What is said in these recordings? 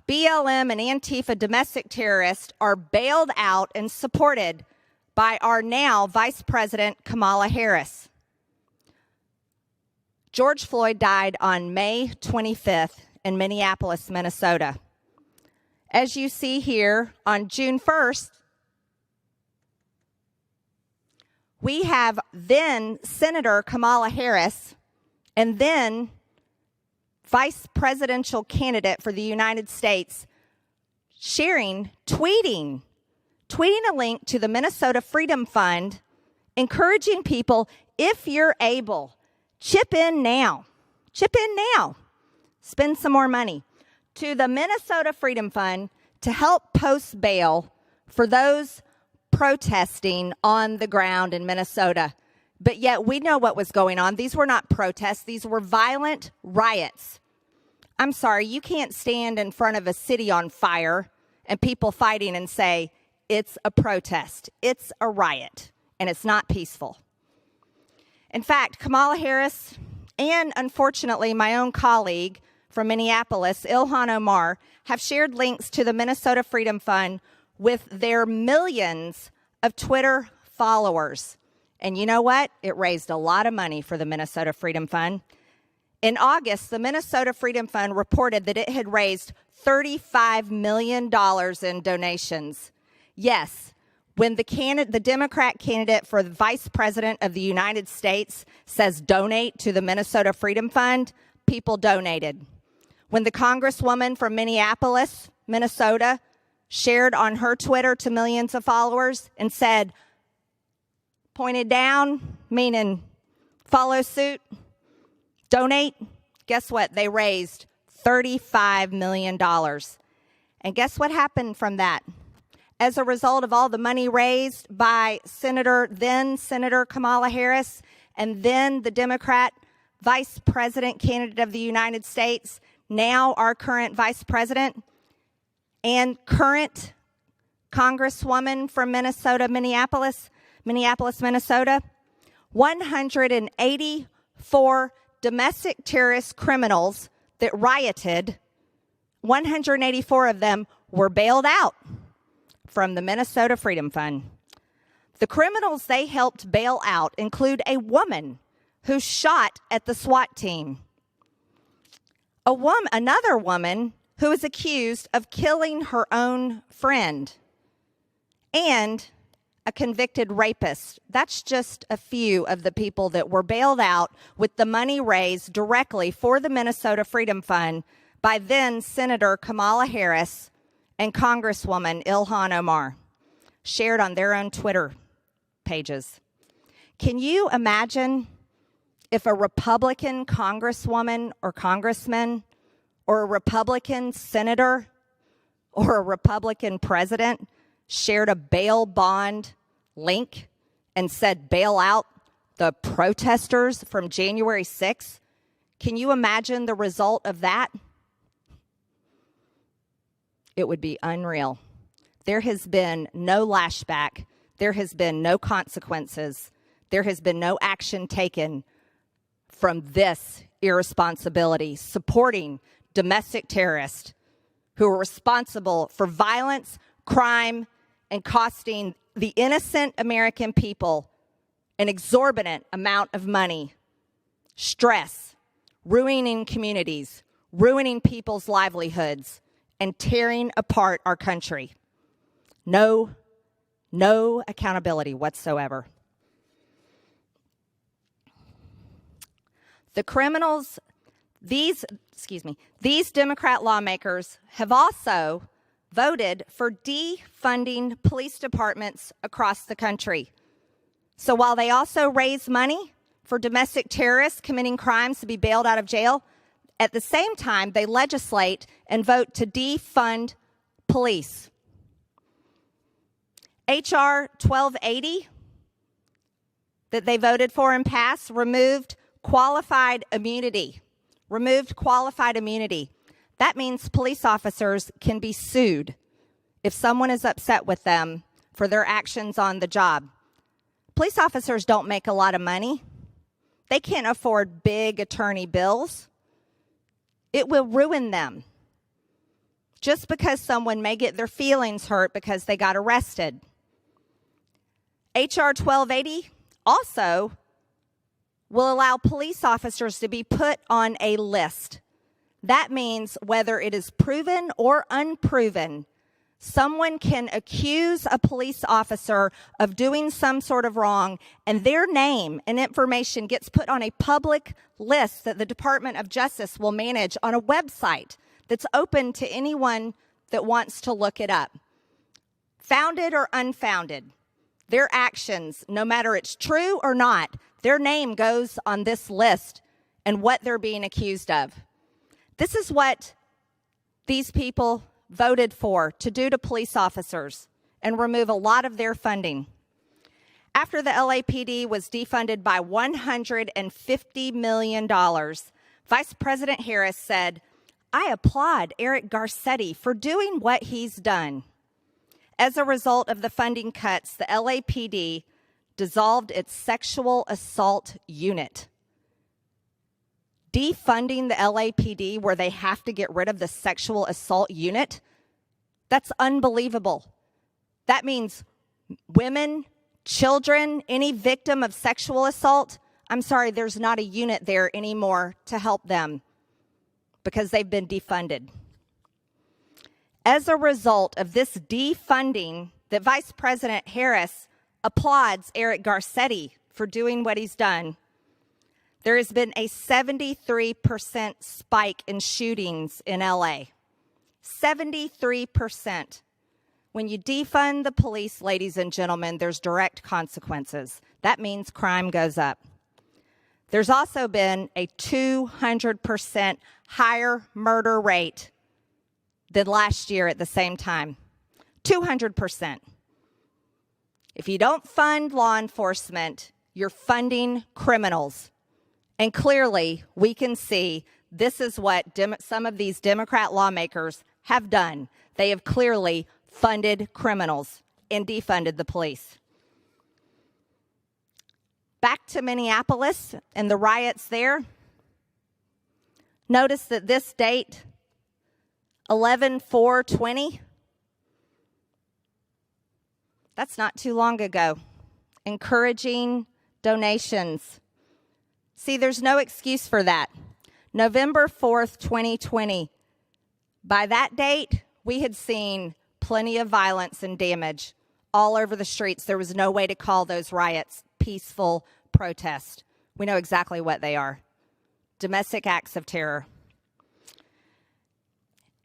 BLM and Antifa domestic terrorists are bailed out and supported by our now Vice President Kamala Harris. George Floyd died on May 25th in Minneapolis, Minnesota. As you see here, on June 1st, we have then Senator Kamala Harris and then Vice Presidential candidate for the United States tweeting a link to the Minnesota Freedom Fund, encouraging people, if you're able, chip in now. Spend some more money to the Minnesota Freedom Fund to help post bail for those protesting on the ground in Minnesota. But yet we know what was going on. These were not protests. These were violent riots. I'm sorry, you can't stand in front of a city on fire and people fighting and say, it's a protest. It's a riot, and it's not peaceful. In fact, Kamala Harris and, unfortunately, my own colleague from Minneapolis, Ilhan Omar, have shared links to the Minnesota Freedom Fund with their millions of Twitter followers. And you know what? It raised a lot of money for the Minnesota Freedom Fund. In August, the Minnesota Freedom Fund reported that it had raised $35 million in donations. Yes, when the Democrat candidate for the Vice President of the United States says donate to the Minnesota Freedom Fund, people donated. When the Congresswoman from Minneapolis, Minnesota, shared on her Twitter to millions of followers and said, pointed down, meaning follow suit, donate, guess what? They raised $35 million. And guess what happened from that? As a result of all the money raised by then Senator Kamala Harris and then the Democrat Vice President candidate of the United States, now our current Vice President, and current Congresswoman from Minneapolis, Minnesota, 184 domestic terrorist criminals that rioted, 184 of them were bailed out from the Minnesota Freedom Fund. The criminals they helped bail out include a woman who shot at the SWAT team, another woman who is accused of killing her own friend, and a convicted rapist. That's just a few of the people that were bailed out with the money raised directly for the Minnesota Freedom Fund by then Senator Kamala Harris and Congresswoman Ilhan Omar, shared on their own Twitter pages. Can you imagine if a Republican Congresswoman or Congressman or a Republican senator or a Republican president shared a bail bond link and said bail out the protesters from January 6th? Can you imagine the result of that? It would be unreal. There has been no lashback. There has been no consequences. There has been no action taken from this irresponsibility, supporting domestic terrorists who are responsible for violence, crime, and costing the innocent American people an exorbitant amount of money, stress, ruining communities, ruining people's livelihoods, and tearing apart our country. No accountability whatsoever. The criminals, these Democrat lawmakers have also voted for defunding police departments across the country. So while they also raise money for domestic terrorists committing crimes to be bailed out of jail, at the same time, they legislate and vote to defund police. H.R. 1280 that they voted for and passed removed qualified immunity. That means police officers can be sued if someone is upset with them for their actions on the job. Police officers don't make a lot of money. They can't afford big attorney bills. It will ruin them. just because someone may get their feelings hurt because they got arrested. HR 1280 also will allow police officers to be put on a list. That means whether it is proven or unproven, someone can accuse a police officer of doing some sort of wrong, and their name and information gets put on a public list that the Department of Justice will manage on a website that's open to anyone that wants to look it up. Founded or unfounded, their actions, no matter it's true or not, their name goes on this list and what they're being accused of. This is what these people voted for to do to police officers and remove a lot of their funding. After the LAPD was defunded by $150 million, Vice President Harris said, "I applaud Eric Garcetti for doing what he's done." As a result of the funding cuts, the LAPD dissolved its sexual assault unit. Defunding the LAPD where they have to get rid of the sexual assault unit? That's unbelievable. That means women, children, any victim of sexual assault, I'm sorry, there's not a unit there anymore to help them because they've been defunded. As a result of this defunding, that Vice President Harris applauds Eric Garcetti for doing what he's done, there has been a 73% spike in shootings in LA. 73%. When you defund the police, ladies and gentlemen, there's direct consequences. That means crime goes up. There's also been a 200% higher murder rate than last year at the same time. 200%. If you don't fund law enforcement, you're funding criminals. And clearly, we can see this is what some of these Democrat lawmakers have done. They have clearly funded criminals and defunded the police. Back to Minneapolis and the riots there. Notice that this date, 11/4/20, that's not too long ago. Encouraging donations. See, there's no excuse for that. November 4th, 2020. By that date, we had seen plenty of violence and damage all over the streets. There was no way to call those riots peaceful protest. We know exactly what they are. Domestic acts of terror.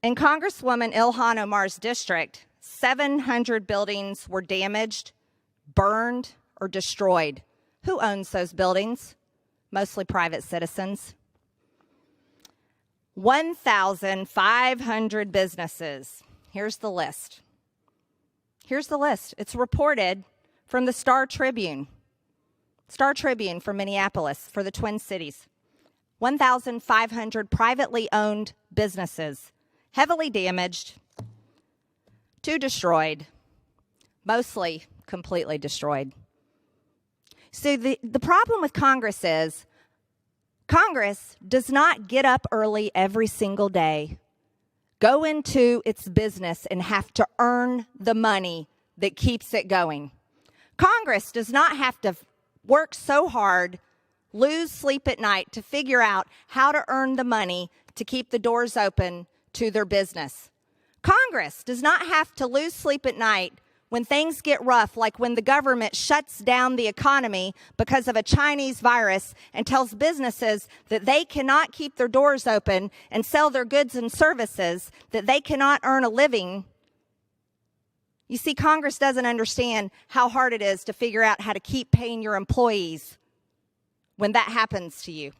In Congresswoman Ilhan Omar's district, 700 buildings were damaged, burned, or destroyed. Who owns those buildings? Mostly private citizens. 1,500 businesses. Here's the list. Here's the list. It's reported from the Star Tribune. Star Tribune from Minneapolis for the Twin Cities. 1,500 privately owned businesses. Heavily damaged. 2 destroyed. Mostly completely destroyed. So the problem with Congress is Congress does not get up early every single day, go into its business, and have to earn the money that keeps it going. Congress does not have to work so hard, lose sleep at night to figure out how to earn the money to keep the doors open to their business. Congress does not have to lose sleep at night when things get rough, like when the government shuts down the economy because of a Chinese virus and tells businesses that they cannot keep their doors open and sell their goods and services, that they cannot earn a living. You see, Congress doesn't understand how hard it is to figure out how to keep paying your employees when that happens to you.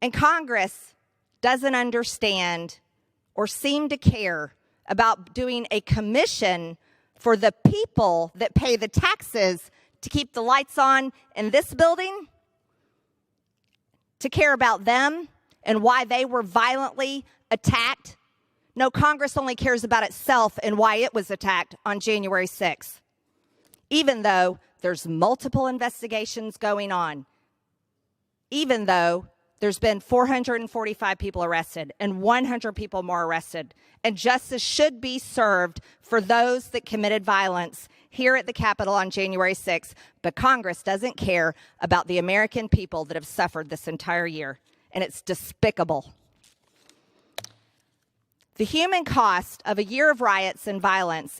And Congress doesn't understand or seem to care about doing a commission for the people that pay the taxes to keep the lights on in this building, to care about them and why they were violently attacked. No, Congress only cares about itself and why it was attacked on January 6th, even though there's multiple investigations going on, even though there's been 445 people arrested and 100 people more arrested. And justice should be served for those that committed violence here at the Capitol on January 6th. But Congress doesn't care about the American people that have suffered this entire year. And it's despicable. The human cost of a year of riots and violence